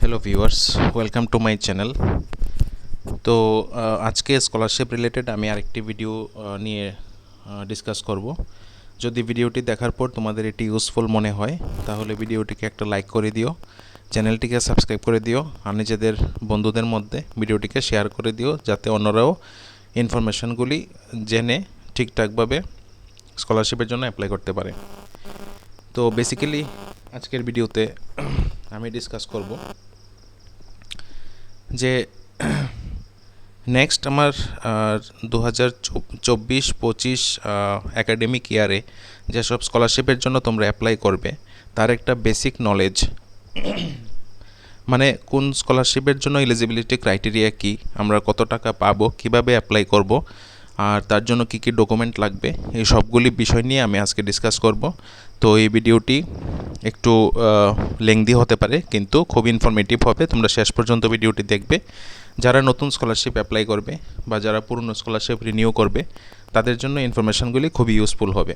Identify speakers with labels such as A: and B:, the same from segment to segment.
A: Hello viewers, welcome to my channel. তো আজকে scholarship related আমি আরেকটি ভিডিও নিয়ে ডিসকাস করব। যদি ভিডিওটি দেখার পর তোমাদের এটি ইউজফুল মনে হয় তাহলে ভিডিওটিকে একটা লাইক করে দিও, চ্যানেলটিকে সাবস্ক্রাইব করে দিও আর নিজেদের বন্ধুদের মধ্যে ভিডিওটিকে শেয়ার করে দিও যাতে অন্যরাও ইনফরমেশনগুলি জেনে ঠিকঠাকভাবে স্কলারশিপের জন্য অ্যাপ্লাই করতে পারে। তো বেসিক্যালি আজকের ভিডিওতে আমি ডিসকাস করব যে নেক্সট আমার 2024-25 অ্যাকাডেমিক ইয়ারে যেসব স্কলারশিপের জন্য তোমরা অ্যাপ্লাই করবে তার একটা বেসিক নলেজ, মানে কোন স্কলারশিপের জন্য এলিজিবিলিটি ক্রাইটেরিয়া কি, আমরা কত টাকা পাবো, কিভাবে অ্যাপ্লাই করব, আর তার জন্য কি কি ডকুমেন্ট লাগবে, এই সবগুলি বিষয় নিয়ে আমি আজকে ডিসকাস করব। তো এই ভিডিওটি একটু লেংদি হতে পারে কিন্তু খুব ইনফরমেটিভ হবে, তোমরা শেষ পর্যন্ত ভিডিওটি দেখবে। যারা নতুন স্কলারশিপ অ্যাপ্লাই করবে বা যারা পুরনো স্কলারশিপ রিনিউ করবে তাদের জন্য ইনফরমেশনগুলি খুবই ইউজফুল হবে।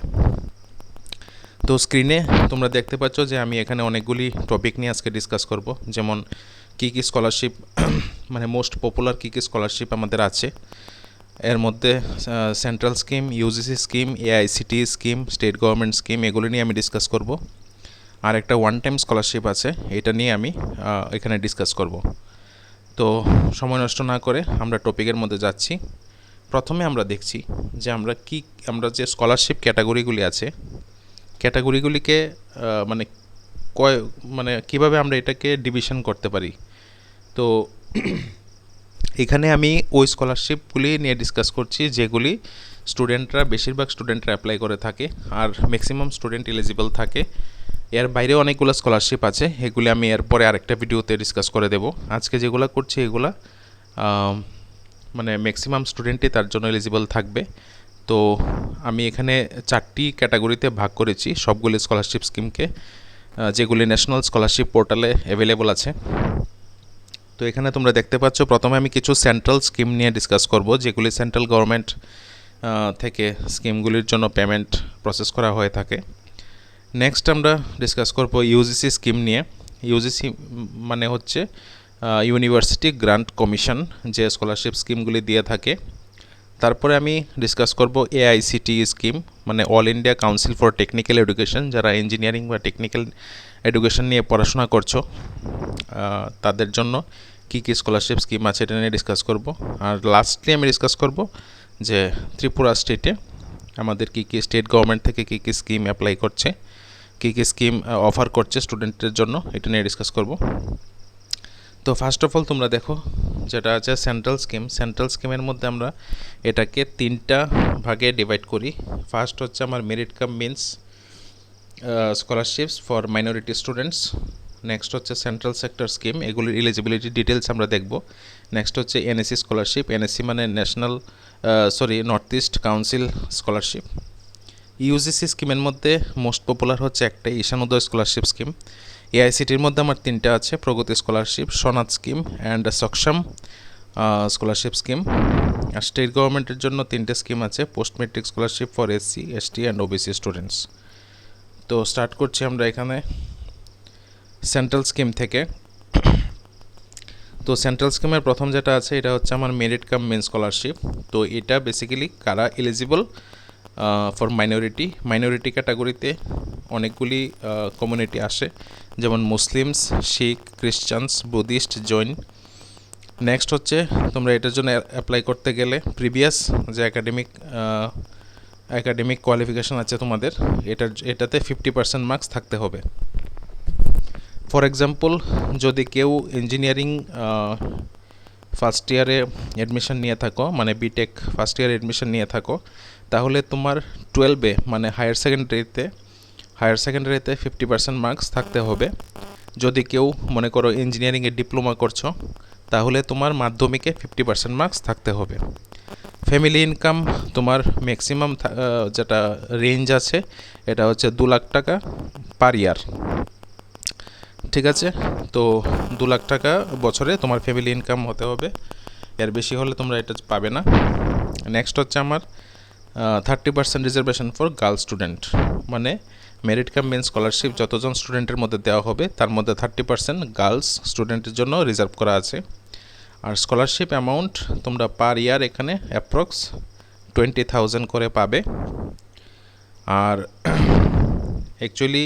A: তো স্ক্রিনে তোমরা দেখতে পাচ্ছ যে আমি এখানে অনেকগুলি টপিক নিয়ে আজকে ডিসকাস করব, যেমন কী কী স্কলারশিপ মানে মোস্ট পপুলার কী কী স্কলারশিপ আমাদের আছে, এর মধ্যে central scheme, UGC scheme, AICTE scheme, state government scheme, এগুলো নিয়ে আমি ডিসকাস করব। আর একটা ওয়ান টাইম স্কলারশিপ আছে, এটা নিয়ে আমি এখানে ডিসকাস করব। তো সময় নষ্ট না করে আমরা টপিকের মধ্যে যাচ্ছি। প্রথমে আমরা দেখছি যে আমরা যে স্কলারশিপ ক্যাটাগরিগুলি আছে, ক্যাটাগরিগুলিকে মানে মানে কিভাবে আমরা এটাকে ডিভিশন করতে পারি। তো এখানে আমি ওই স্কলারশিপগুলি নিয়ে ডিসকাস করছি যেগুলি বেশিরভাগ স্টুডেন্টরা অ্যাপ্লাই করে থাকে আর ম্যাক্সিমাম স্টুডেন্ট এলিজিবল থাকে। এর বাইরেও অনেকগুলো স্কলারশিপ আছে, এগুলি আমি এরপরে আরেকটা ভিডিওতে ডিসকাস করে দেব। আজকে যেগুলো করছি এগুলা মানে ম্যাক্সিমাম স্টুডেন্টই তার জন্য এলিজিবল থাকবে। তো আমি এখানে 4টি ক্যাটাগরিতে ভাগ করেছি সবগুলি স্কলারশিপ স্কিমকে, যেগুলি ন্যাশনাল স্কলারশিপ পোর্টালে অ্যাভেলেবল আছে। তো এখানে তোমরা দেখতে পাচ্ছ প্রথমে আমি কিছু সেন্ট্রাল স্কিম নিয়ে ডিসকাস করব, যেগুলি সেন্ট্রাল গভর্নমেন্ট থেকে স্কিমগুলির জন্য পেমেন্ট প্রসেস করা হয়ে থাকে। নেক্সট আমরা ডিসকাস করব ইউজিসি স্কিম নিয়ে। ইউজিসি মানে হচ্ছে ইউনিভার্সিটি গ্রান্ট কমিশন, যে স্কলারশিপ স্কিমগুলি দিয়ে থাকে। তারপরে আমি ডিসকাস করব এআইসিটি স্কিম, মানে all India council for technical education, যারা ইঞ্জিনিয়ারিং বা টেকনিক্যাল এডুকেশন নিয়ে পড়াশোনা করছো তাদের জন্য কী কী স্কলারশিপ স্কিম আছে এটা নিয়ে ডিসকাস করব। আর লাস্টলি আমি ডিসকাস করব যে ত্রিপুরা স্টেটে আমাদের কী কী স্টেট গভর্নমেন্ট থেকে কী কী স্কিম অ্যাপ্লাই করছে, কী কী স্কিম অফার করছে স্টুডেন্টদের জন্য, এটা নিয়ে ডিসকাস করব। তো ফার্স্ট অফ অল তোমরা দেখো যেটা আছে সেন্ট্রাল স্কিমের মধ্যে আমরা এটাকে 3টা ভাগে ডিভাইড করি। ফার্স্ট হচ্ছে আমার merit cum means scholarships for minority students. Next হচ্ছে সেন্ট্রাল সেক্টর স্কিম, এগুলির এলিজিবিলিটি ডিটেলস আমরা দেখব। নেক্সট হচ্ছে এনএসসি স্কলারশিপ, এনএসসি মানে north east council scholarship. UGC স্কিমের মধ্যে মোস্ট পপুলার হচ্ছে একটাই, ঈশানোদয় স্কলারশিপ স্কিম। এআইসিটির মধ্যে আমার 3টা আছে, প্রগতি স্কলারশিপ, সোনাত স্কিম অ্যান্ড সক্ষম স্কলারশিপ স্কিম। আর স্টেট গভর্নমেন্টের জন্য 3টে স্কিম আছে, post metric scholarship for SC, ST and OBC students. তো স্টার্ট করছি আমরা এখানে সেন্ট্রাল স্কিম থেকে। তো সেন্ট্রাল স্কিমের প্রথম যেটা আছে এটা হচ্ছে আমার মেরিট কাম মেন স্কলারশিপ। তো এটা বেসিক্যালি কারা এলিজিবল ফর মাইনরিটি ক্যাটাগরিতে অনেকগুলি কমিউনিটি আসে, যেমন মুসলিমস, শিখ, খ্রিশ্চানস, বুদ্ধিস্ট, জৈন। নেক্সট হচ্ছে তোমরা এটার জন্য অ্যাপ্লাই করতে গেলে প্রিভিয়াস যে একাডেমিক কোয়ালিফিকেশান আছে তোমাদের, এটাতে 50% মার্কস থাকতে হবে। ফর এক্সাম্পল, যদি কেউ ইঞ্জিনিয়ারিং ফার্স্ট ইয়ারে অ্যাডমিশন নিয়ে থাকো, মানে বিটেক ফার্স্ট ইয়ারে অ্যাডমিশন নিয়ে থাকো, তাহলে তোমার 12-এ মানে হায়ার সেকেন্ডারিতে 50% মার্কস থাকতে হবে। যদি কেউ মনে করো ইঞ্জিনিয়ারিংয়ে ডিপ্লোমা করছো তাহলে তোমার মাধ্যমিকে 50% মার্কস থাকতে হবে। ফ্যামিলি ইনকাম তোমার ম্যাক্সিমাম যেটা রেঞ্জ আছে এটা হচ্ছে 2 লাখ টাকা পার ইয়ার, ঠিক আছে। তো 2 লাখ টাকা বছরে তোমার ফ্যামিলি ইনকাম হতে হবে, এর বেশি হলে তোমরা এটা পাবে না। নেক্সট হচ্ছে আমার 30% রিজার্ভেশন ফর গার্ল স্টুডেন্ট, মানে মেরিট কাম মেন স্কলারশিপ যতজন স্টুডেন্টের মধ্যে দেওয়া হবে তার মধ্যে 30% গার্লস স্টুডেন্টের জন্য রিজার্ভ করা আছে। আর স্কলারশিপ অ্যামাউন্ট তোমরা পার ইয়ার এখানে অ্যাপ্রক্স 20,000 করে পাবে। আর অ্যাকচুয়ালি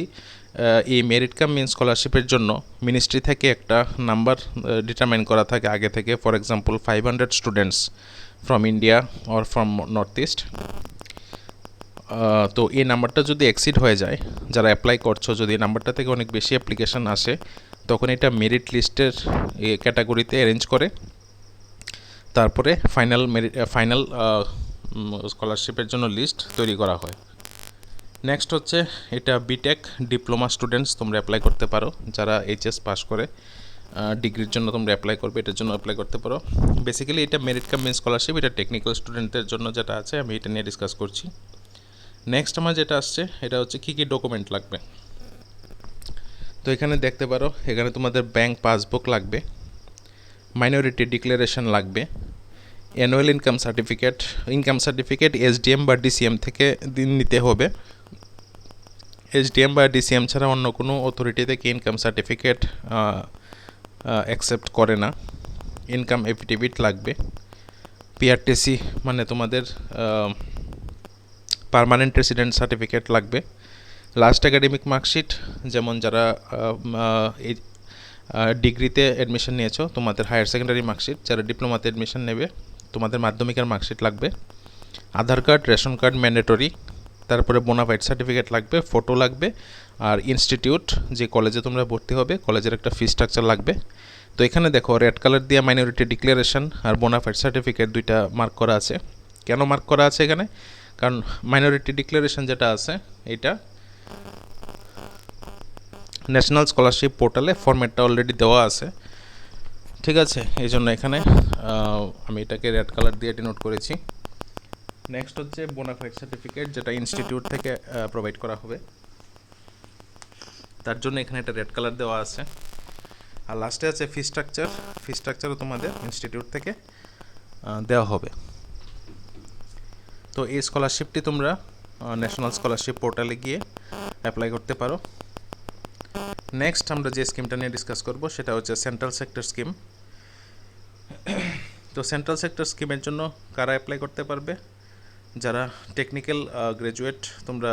A: এই মেরিট কাম মেন স্কলারশিপের জন্য মিনিস্ট্রি থেকে একটা নাম্বার ডিটারমাইন করা থাকে আগে থেকে। For example 500 students from India or from north east. তো এই নাম্বারটা যদি এক্সিড হয়ে যায়, যারা অ্যাপ্লাই করছো, যদি এই নাম্বারটা থেকে অনেক বেশি অ্যাপ্লিকেশান আসে, তখন এটা মেরিট লিস্টের ক্যাটাগরিতে অ্যারেঞ্জ করে তারপরে ফাইনাল স্কলারশিপের জন্য লিস্ট তৈরি করা হয়। নেক্সট হচ্ছে এটা বিটেক ডিপ্লোমা স্টুডেন্টস তোমরা অ্যাপ্লাই করতে পারো। যারা এইচএস পাস করে ডিগ্রির জন্য তোমরা অ্যাপ্লাই করবে, এটার জন্য অ্যাপ্লাই করতে পারো। বেসিক্যালি এটা মেরিট কাম মেন স্কলারশিপ, এটা টেকনিক্যাল স্টুডেন্টদের জন্য যেটা আছে আমি এটা নিয়ে ডিসকাস করছি। নেক্সট আমার যেটা আসছে এটা হচ্ছে কী কী ডকুমেন্ট লাগবে। তো এখানে দেখতে পারো, এখানে তোমাদের ব্যাংক পাসবুক লাগবে, মাইনরিটি ডিক্লারেশন লাগবে, অ্যানুয়াল ইনকাম সার্টিফিকেট এসডিএম বা ডিসিএম থেকে নিতে হবে। এসডিএম বা ডিসিএম ছাড়া অন্য কোনো অথরিটি থেকে ইনকাম সার্টিফিকেট অ্যাকসেপ্ট করে না। ইনকাম এফিডেভিট লাগবে, পিআরটিসি মানে তোমাদের পার্মানেন্ট রেসিডেন্ট সার্টিফিকেট লাগবে, লাস্ট একাডেমিক মার্কশিট, যেমন যারা ডিগ্রিতে অ্যাডমিশন নিয়েছো তোমাদের হায়ার সেকেন্ডারি মার্কশিট, যারা ডিপ্লোমাতে অ্যাডমিশন নেবে তোমাদের মাধ্যমিকের মার্কশিট লাগবে, Aadhaar card, ration card mandatory, তারপরে বোনাফাইড সার্টিফিকেট লাগবে, ফটো লাগবে, আর ইনস্টিটিউট যে কলেজে তোমরা ভর্তি হবে কলেজের একটা ফি স্ট্রাকচার লাগবে। তো এখানে দেখো রেড কালার দিয়ে মাইনরিটি ডিক্লারেশন আর বোনাফাইড সার্টিফিকেট দুইটা মার্ক করা আছে। কেন মার্ক করা আছে এখানে? কারণ মাইনরিটি ডিক্লারেশন যেটা আছে এটা ন্যাশনাল স্কলারশিপ পোর্টালে ফরম্যাটটা অলরেডি দেওয়া আছে, ঠিক আছে? এই জন্য এখানে আমি এটাকে রেড কালার দিয়ে ডিনোট করেছি। নেক্সট হচ্ছে বোনাফাইড সার্টিফিকেট, যেটা ইনস্টিটিউট থেকে প্রোভাইড করা হবে, তার জন্য এখানে এটা রেড কালার দেওয়া আছে। আর লাস্টে আছে ফি স্ট্রাকচারও তোমাদের ইনস্টিটিউট থেকে দেওয়া হবে। তো এই স্কলারশিপটি তোমরা ন্যাশনাল স্কলারশিপ পোর্টালে গিয়ে অ্যাপ্লাই করতে পারো। নেক্সট আমরা যে স্কিমটা নিয়ে ডিসকাস করব সেটা হচ্ছে সেন্ট্রাল সেক্টর স্কিম। তো সেন্ট্রাল সেক্টর স্কিমের জন্য কারা অ্যাপ্লাই করতে পারবে? যারা টেকনিক্যাল গ্র্যাজুয়েট, তোমরা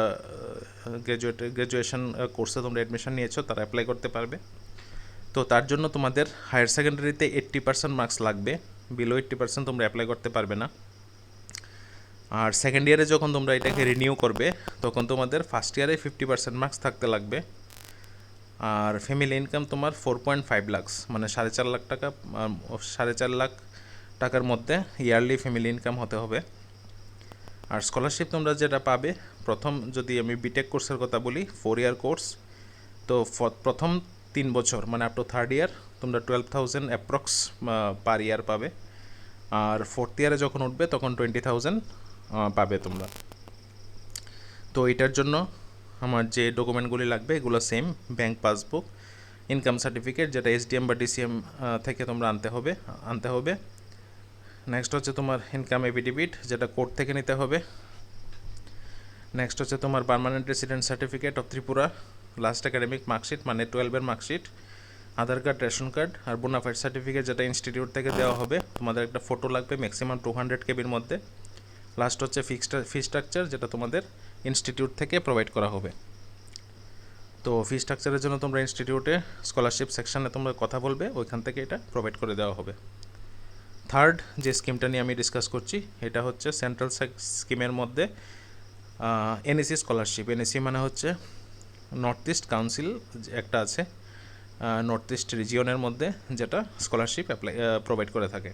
A: গ্র্যাজুয়েশন কোর্সে তোমরা অ্যাডমিশন নিয়েছো তারা অ্যাপ্লাই করতে পারবে। তো তার জন্য তোমাদের হায়ার সেকেন্ডারিতে 80% মার্কস লাগবে, বিলো 80% তোমরা অ্যাপ্লাই করতে পারবে না। আর সেকেন্ড ইয়ারে যখন তোমরা এটাকে রিনিউ করবে তখন তোমাদের ফার্স্ট ইয়ারে 50% মার্কস থাকতে লাগবে। আর ফ্যামিলি ইনকাম তোমার 4.5 লাখ, মানে 4.5 লাখ টাকা, 4.5 লাখ টাকার মধ্যে ইয়ারলি ফ্যামিলি ইনকাম হতে হবে। আর স্কলারশিপ তোমরা যেটা পাবে, প্রথম যদি আমি বিটেক কোর্সের কথা বলি, 4 ইয়ার কোর্স, তো প্রথম 3 বছর মানে আপ টু থার্ড ইয়ার তোমরা 12,000 অ্যাপ্রক্স পার ইয়ার পাবে। আর ফোর্থ ইয়ারে যখন উঠবে তখন 20,000 পাবে তোমরা। তো এটার জন্য আমার যে ডকুমেন্টগুলি লাগবে এগুলো same, bank passbook, income certificate যেটা এসডিএম বা ডিসিএম থেকে তোমরা আনতে হবে। নেক্সট হচ্ছে তোমার ইনকাম এফিডেভিট, যেটা কোর্ট থেকে নিতে হবে। নেক্সট হচ্ছে তোমার permanent resident certificate of Tripura, last academic marksheet মানে 12-এর মার্কশিট, আধার কার্ড, রেশন কার্ড আর বোনাফাইড সার্টিফিকেট যেটা ইনস্টিটিউট থেকে দেওয়া হবে। তোমাদের একটা ফটো লাগবে ম্যাক্সিমাম 200 কেবির মধ্যে। লাস্ট হচ্ছে ফি স্ট্রাকচার, যেটা তোমাদের ইনস্টিটিউট থেকে প্রোভাইড করা হবে। তো ফি স্ট্রাকচারের জন্য তোমরা ইনস্টিটিউটে স্কলারশিপ সেকশানে তোমরা কথা বলবে, ওইখান থেকে এটা প্রোভাইড করে দেওয়া হবে। থার্ড যে স্কিমটা নিয়ে আমি ডিসকাস করছি এটা হচ্ছে সেন্ট্রাল স্কিমের মধ্যে এনএসি স্কলারশিপ। এনএসি মানে হচ্ছে নর্থ ইস্ট কাউন্সিল একটা আছে নর্থ ইস্ট রিজিয়নের মধ্যে, যেটা স্কলারশিপ প্রোভাইড করে থাকে।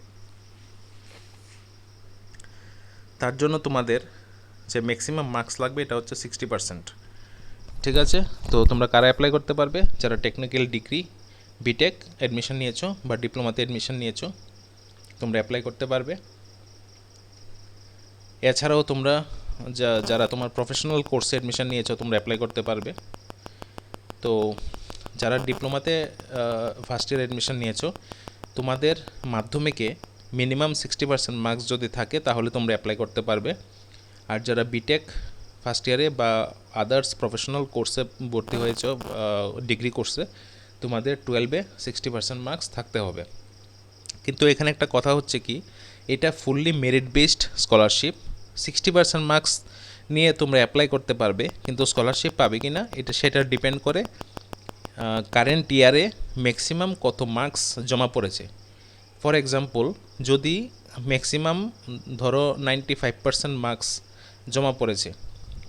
A: তার জন্য তোমাদের যে ম্যাক্সিমাম মার্কস লাগবে এটা হচ্ছে 60%, ঠিক আছে? তো তোমরা কারা অ্যাপ্লাই করতে পারবে? যারা টেকনিক্যাল ডিগ্রি বিটেক অ্যাডমিশন নিয়েছো বা ডিপ্লোমাতে অ্যাডমিশন নিয়েছো তোমরা অ্যাপ্লাই করতে পারবে। এছাড়াও তোমরা যারা তোমার প্রফেশনাল কোর্সে অ্যাডমিশন নিয়েছো তোমরা অ্যাপ্লাই করতে পারবে। তো যারা ডিপ্লোমাতে ফার্স্ট ইয়ার অ্যাডমিশন নিয়েছো তোমাদের মাধ্যমিকে মিনিমাম 60% মার্কস যদি থাকে তাহলে তোমরা অ্যাপ্লাই করতে পারবে। আর যারা বিটেক ফার্স্ট ইয়ারে বা আদার্স প্রফেশনাল কোর্সে ভর্তি হয়েছে ডিগ্রি কোর্সে, তোমাদের 12-এ 60% মার্কস থাকতে হবে। কিন্তু এখানে একটা কথা হচ্ছে কি, এটা fully merit based scholarship. 60% marks নিয়ে তোমরা অ্যাপ্লাই করতে পারবে, কিন্তু স্কলারশিপ পাবে কি না সেটা ডিপেন্ড করে কারেন্ট ইয়ারে ম্যাক্সিমাম কত মার্কস জমা পড়েছে। ফর এক্সাম্পল, যদি ম্যাক্সিমাম ধরো 95% মার্কস জমা পড়েছে,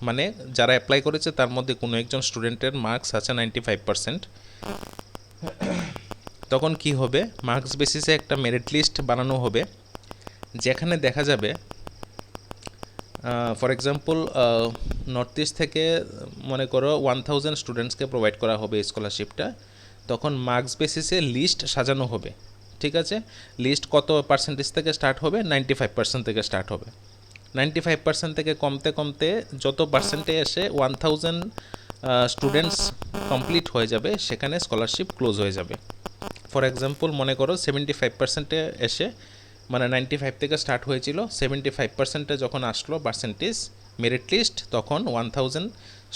A: মানে যারা অ্যাপ্লাই করেছে তার মধ্যে কোনো একজন স্টুডেন্টের মার্কস আছে 95%, তখন কি হবে, মার্কস বেসিসে একটা মেরিট লিস্ট বানানো হবে, যেখানে দেখা যাবে ফর এক্সাম্পল নর্থ ইস্ট থেকে মনে করো 1000 স্টুডেন্টসকে প্রোভাইড করা হবে এই স্কলারশিপটা। তখন মার্কস বেসিসে লিস্ট সাজানো হবে, ঠিক আছে। লিস্ট কত পার্সেন্টেজ থেকে স্টার্ট হবে? 95% থেকে স্টার্ট হবে। 95% থেকে কমতে কমতে যত পার্সেন্টে এসে 1000 স্টুডেন্টস কমপ্লিট হয়ে যাবে, সেখানে স্কলারশিপ ক্লোজ হয়ে যাবে। ফর এক্সাম্পল মনে করো 75%-এ এসে, মানে 95 থেকে স্টার্ট হয়েছিল, 75%-এ যখন আসলো পার্সেন্টেজ মেরিট লিস্ট, তখন 1000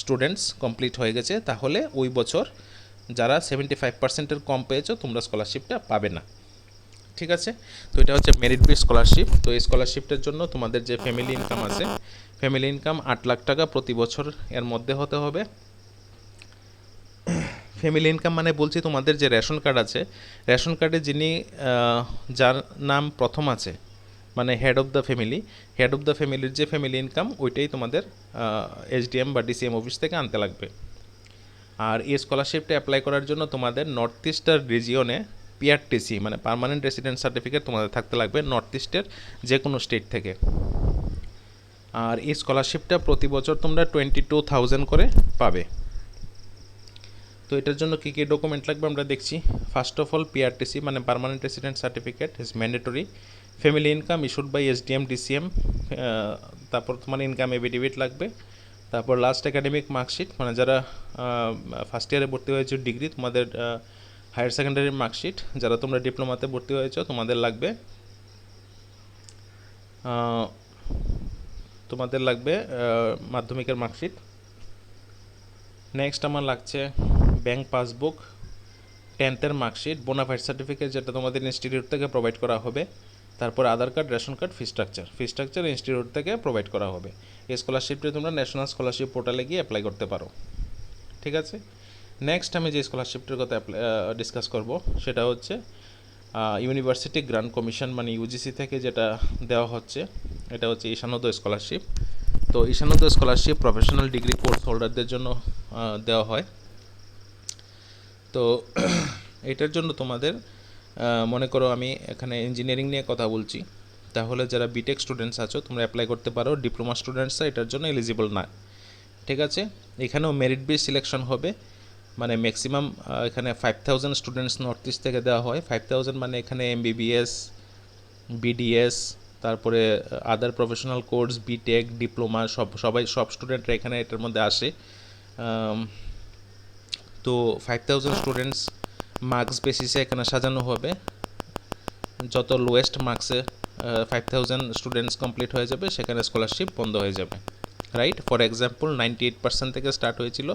A: স্টুডেন্টস কমপ্লিট হয়ে গেছে, তাহলে ওই বছর যারা 75%-এর কম পেয়েছো তোমরা স্কলারশিপটা পাবে না, ঠিক আছে। তো এটা হচ্ছে মেরিট বেস স্কলারশিপ। তো এই স্কলারশিপটার জন্য তোমাদের যে ফ্যামিলি ইনকাম আছে, ফ্যামিলি ইনকাম 8 লাখ টাকা প্রতি বছর এর মধ্যে হতে হবে। ফ্যামিলি ইনকাম মানে বলছি তোমাদের যে রেশন কার্ড আছে, রেশন কার্ডে যিনি যার নাম প্রথম আছে, মানে head of the family, head of the ফ্যামিলির যে ফ্যামিলি ইনকাম ওইটাই তোমাদের এসডিএম বা ডিসিএম অফিস থেকে আনতে লাগবে। আর এই স্কলারশিপটা অ্যাপ্লাই করার জন্য তোমাদের নর্থ ইস্টার রিজিয়নে পিআরটিসি মানে পার্মানেন্ট রেসিডেন্ট সার্টিফিকেট তোমাদের থাকতে লাগবে নর্থ ইস্টের যে কোনো স্টেট থেকে। আর এই স্কলারশিপটা প্রতি বছর তোমরা 22,000 করে পাবে। তো এটার জন্য কী কী ডকুমেন্ট লাগবে আমরা দেখছি। ফার্স্ট অফ অল পিআরটিসি মানে permanent resident certificate is mandatory. Family income issued by SDM DCM, তারপর তোমার ইনকাম এফিডেভিট লাগবে। তারপর লাস্ট একাডেমিক মার্কশিট, মানে যারা ফার্স্ট ইয়ারে ভর্তি হয়েছে ডিগ্রি, তোমাদের হায়ার সেকেন্ডারি মার্কশিট। যারা তোমরা ডিপ্লোমাতে ভর্তি হয়েছো তোমাদের লাগবে মাধ্যমিকের মার্কশিট। নেক্সট আমার লাগছে ব্যাংক পাসবুক, 10th-এর মার্কশিট, বোনাফাইড সার্টিফিকেট যেটা তোমাদের ইনস্টিটিউট থেকে প্রোভাইড করা হবে। তারপর Aadhaar card, ration card, fee structure institute থেকে প্রোভাইড করা হবে। এই স্কলারশিপটি তোমরা ন্যাশনাল স্কলারশিপ পোর্টালে গিয়ে অ্যাপ্লাই করতে পারো, ঠিক আছে। নেক্সট আমি যে স্কলারশিপটির কথা ডিসকাস করব সেটা হচ্ছে ইউনিভার্সিটি গ্রান্ট কমিশন মানে ইউজিসি থেকে যেটা দেওয়া হচ্ছে, এটা হচ্ছে ঈশানোদয় স্কলারশিপ। তো Ishanodaya scholarship professional degree course হোল্ডারদের জন্য দেওয়া হয়। তো এটার জন্য তোমাদের মনে করো আমি এখানে ইঞ্জিনিয়ারিং নিয়ে কথা বলছি, তাহলে যারা বিটেক স্টুডেন্টস আছো তোমরা অ্যাপ্লাই করতে পারো। ডিপ্লোমা স্টুডেন্টসরা এটার জন্য এলিজিবল না, ঠিক আছে। এখানেও মেরিট বেস সিলেকশন হবে, মানে ম্যাক্সিমাম এখানে 5000 স্টুডেন্টস নর্থ ইস্ট থেকে দেওয়া হয়। 5000 মানে এখানে এমবিবিএস, বিডিএস, তারপরে other professional course, B Tech, diploma সব স্টুডেন্টরা এখানে এটার মধ্যে আসে। তো 5000 স্টুডেন্টস মার্কস বেসিসে এখানে সাজানো হবে। যত লোয়েস্ট মার্কসে 5000 স্টুডেন্টস কমপ্লিট হয়ে যাবে সেখানে স্কলারশিপ বন্ধ হয়ে যাবে, রাইট। ফর এক্সাম্পল 98% থেকে স্টার্ট হয়েছিল,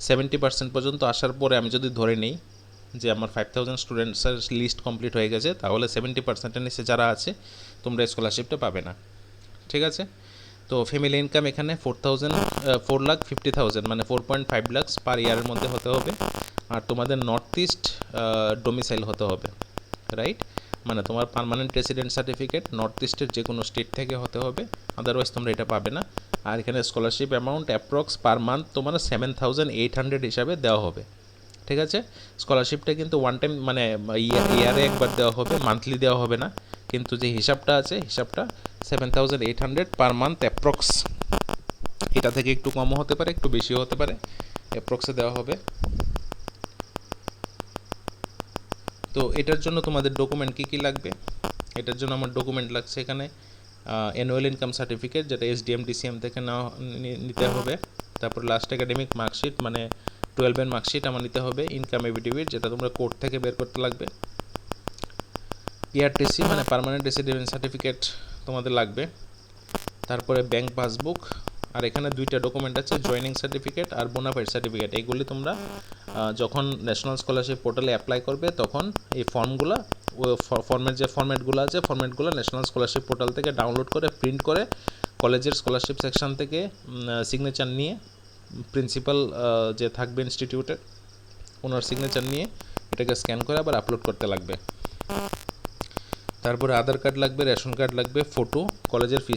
A: 70% পর্যন্ত আসার পরে আমি যদি ধরে নিই যে আমার 5000 স্টুডেন্টসের লিস্ট কমপ্লিট হয়ে গেছে, তাহলে 70%-এর নিচে যারা আছে তোমরা স্কলারশিপটা পাবে না, ঠিক আছে। তো ফ্যামিলি ইনকাম এখানে 4,50,000 মানে 4.5 লাখ পার ইয়ারের মধ্যে হতে হবে। আর তোমাদের নর্থ ইস্ট ডোমিসাইল হতে হবে, রাইট। মানে তোমার পার্মানেন্ট রেসিডেন্ট সার্টিফিকেট নর্থ ইস্টের যে কোনো স্টেট থেকে হতে হবে, আদারওয়াইজ তোমরা এটা পাবে না। আর এখানে scholarship amount approx per month তোমার 7,800 হিসাবে দেওয়া হবে, ঠিক আছে। স্কলারশিপটা কিন্তু ওয়ান টাইম মানে ইয়ারে একবার দেওয়া হবে, মান্থলি দেওয়া হবে না। কিন্তু যে হিসাবটা আছে হিসাবটা 7,800 পার মান্থ অ্যাপ্রক্স। এটা থেকে একটু কমও হতে পারে, একটু বেশিও হতে পারে, অ্যাপ্রক্সে দেওয়া হবে। তো এটার জন্য তোমাদের ডকুমেন্ট কী কী লাগবে? এটার জন্য আমার ডকুমেন্ট লাগছে এখানে অ্যানুয়াল ইনকাম সার্টিফিকেট, যেটা এসডিএম ডিসিএম থেকে নিতে হবে। তারপর লাস্ট একাডেমিক মার্কশিট মানে 12-এর মার্কশিট আমার নিতে হবে। ইনকাম এফিডেভিট যেটা তোমরা কোর্ট থেকে বের করতে লাগবে। পিআরটিসি মানে পার্মানেন্ট রেসিডেন্ট সার্টিফিকেট তোমাদের লাগবে। তারপরে ব্যাংক পাসবুক, আর এখানে দুইটা ডকুমেন্ট আছে, জয়েনিং সার্টিফিকেট আর বোনাফাইড সার্টিফিকেট। এইগুলি তোমরা যখন ন্যাশনাল স্কলারশিপ পোর্টালে অ্যাপ্লাই করবে তখন এই ফর্মগুলো, ফর্মের যে ফর্ম্যাটগুলো আছে ফর্ম্যাটগুলো ন্যাশনাল স্কলারশিপ পোর্টাল থেকে ডাউনলোড করে প্রিন্ট করে কলেজের স্কলারশিপ সেকশন থেকে সিগনেচার নিয়ে প্রিন্সিপাল যে থাকবে ইনস্টিটিউটের ওনার সিগনেচার নিয়ে এটাকে স্ক্যান করে আবার আপলোড করতে লাগবে। তারপরে আধার কার্ড লাগবে, রেশন কার্ড লাগবে, ফটো, কলেজের ফি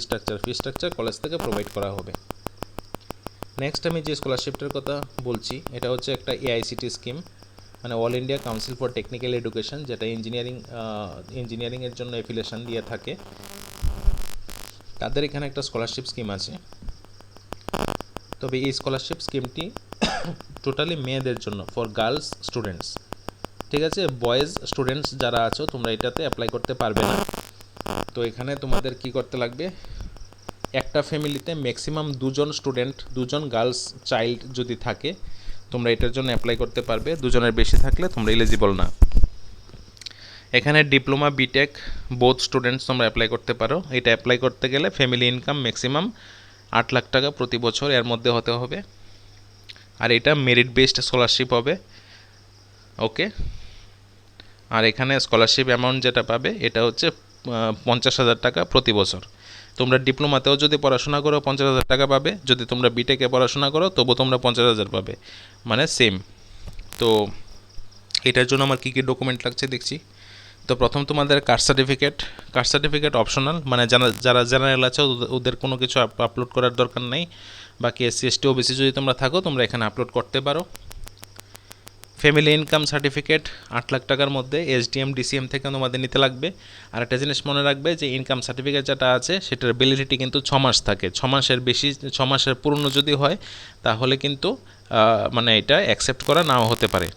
A: স্ট্রাকচার কলেজ থেকে প্রোভাইড করা হবে। নেক্সট আমি যে স্কলারশিপটার কথা বলছি এটা হচ্ছে একটা এআইসিটি স্কিম, মানে all India council for technical education, যেটা ইঞ্জিনিয়ারিংয়ের জন্য অ্যাফিলিয়েশন দিয়ে থাকে। তাদের এখানে একটা স্কলারশিপ স্কিম আছে, তবে এই স্কলারশিপ স্কিমটি টোটালি মেয়েদের জন্য, ফর গার্লস স্টুডেন্টস। ঠিক আছে, বয়েজ স্টুডেন্টস যারা আছো তোমরা এটাতে অ্যাপ্লাই করতে পারবে না। তো এখানে তোমাদের কি করতে লাগবে, একটা ফ্যামিলিতে ম্যাক্সিমাম দুজন গার্লস চাইল্ড যদি থাকে তোমরা এটার জন্য অ্যাপ্লাই করতে পারবে, দুজনের বেশি থাকলে তোমরা এলিজিবল না। এখানে ডিপ্লোমা বিটেক বোথ স্টুডেন্টস তোমরা অ্যাপ্লাই করতে পারো। এটা অ্যাপ্লাই করতে গেলে ফ্যামিলি ইনকাম ম্যাক্সিমাম 8 লাখ টাকা প্রতি বছর এর মধ্যে হতে হবে, আর এটা মেরিট বেসড স্কলারশিপ হবে। ওকে, আর এখানে স্কলারশিপ অ্যামাউন্ট যেটা পাবে এটা হচ্ছে 50,000 টাকা প্রতি বছর। তোমরা ডিপ্লোমাতেও যদি পড়াশোনা করো 50,000 টাকা পাবে, যদি তোমরা বিটেকে পড়াশোনা করো তবু তোমরা 50,000 পাবে, মানে সেম। তো এটার জন্য আমার কী কী ডকুমেন্ট লাগছে দেখছি। তো প্রথম তোমাদের কাস্ট সার্টিফিকেট অপশনাল, মানে যারা জেনারেল আছে ওদের কোনো কিছু আপলোড করার দরকার নেই। বাকি SC ST OBC যদি তোমরা থাকো তোমরা এখানে আপলোড করতে পারো। ফ্যামিলি ইনকাম সার্টিফিকেট 8 লাখ টাকার মধ্যে SDM DCM থেকে তোমাদের নিতে লাগবে। আর একটা জিনিস মনে রাখবে যে ইনকাম সার্টিফিকেট যেটা আছে সেটার ভ্যালিডিটি কিন্তু 6 মাস থাকে, 6 মাসের বেশি, 6 মাসের পুরনো যদি হয় তাহলে কিন্তু মানে এটা অ্যাকসেপ্ট করা নাও হতে পারে।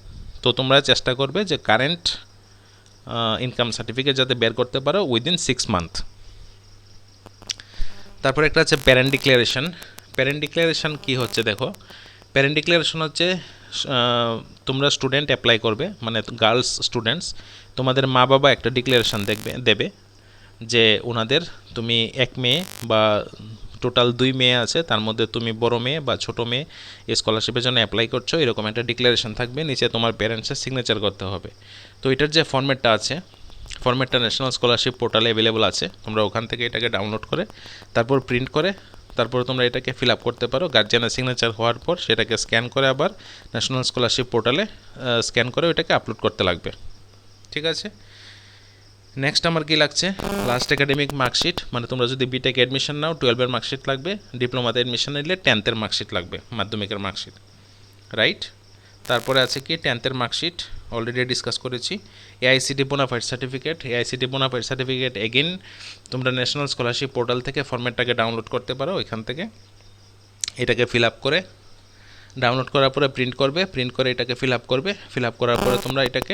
A: তো তোমরা চেষ্টা করবে যে কারেন্ট ইনকাম সার্টিফিকেট যাতে বের করতে পারো উইদিন 6 মান্থ। তারপর একটা আছে প্যারেন্ট ডিক্লারেশন কী হচ্ছে দেখো, প্যারেন্ট ডিক্লারেশন হচ্ছে তোমরা স্টুডেন্ট অ্যাপ্লাই করবে, মানে গার্লস স্টুডেন্টস, তোমাদের মা বাবা একটা ডিক্লারেশন দেবে যে ওনাদের তুমি এক মেয়ে বা টোটাল 2 মেয়ে আছে, তার মধ্যে তুমি বড় মেয়ে বা ছোট মেয়ে এই স্কলারশিপের জন্য অ্যাপ্লাই করছো, এরকম একটা ডিক্লারেশন থাকবে, নিচে তোমার প্যারেন্টসের সিগনেচার করতে হবে। তো এটার যে ফর্ম্যাটটা আছে, ফর্ম্যাটটা ন্যাশনাল স্কলারশিপ পোর্টালে অ্যাভেলেবল আছে, তোমরা ওখান থেকে এটাকে ডাউনলোড করে তারপর প্রিন্ট করে তারপর তোমরা এটাকে ফিল আপ করতে পারো। গার্জিয়ানের সিগনেচার হওয়ার পর সেটাকে স্ক্যান করে আবার ন্যাশনাল স্কলারশিপ পোর্টালে স্ক্যান করে ওইটাকে আপলোড করতে লাগবে। ঠিক আছে, নেক্সট আমার কি লাগছে, লাস্ট একাডেমিক মার্কশিট, মানে তোমরা যদি বিটেক অ্যাডমিশন নাও 12-এর মার্কশিট লাগবে, ডিপ্লোমাতে অ্যাডমিশন নিলে 10th-এর মার্কশিট লাগবে, মাধ্যমিকের মার্কশিট, রাইট। তারপরে আছে কি 10th-এর মার্কশিট অলরেডি ডিসকাস করেছি। এআইসিটি বোনাফাইড সার্টিফিকেট এগেইন তোমরা ন্যাশনাল স্কলারশিপ পোর্টাল থেকে ফর্ম্যাটটাকে ডাউনলোড করতে পারো, এখান থেকে এটাকে ফিল আপ করে ডাউনলোড করার পরে প্রিন্ট করে এটাকে ফিল আপ করার পরে তোমরা এটাকে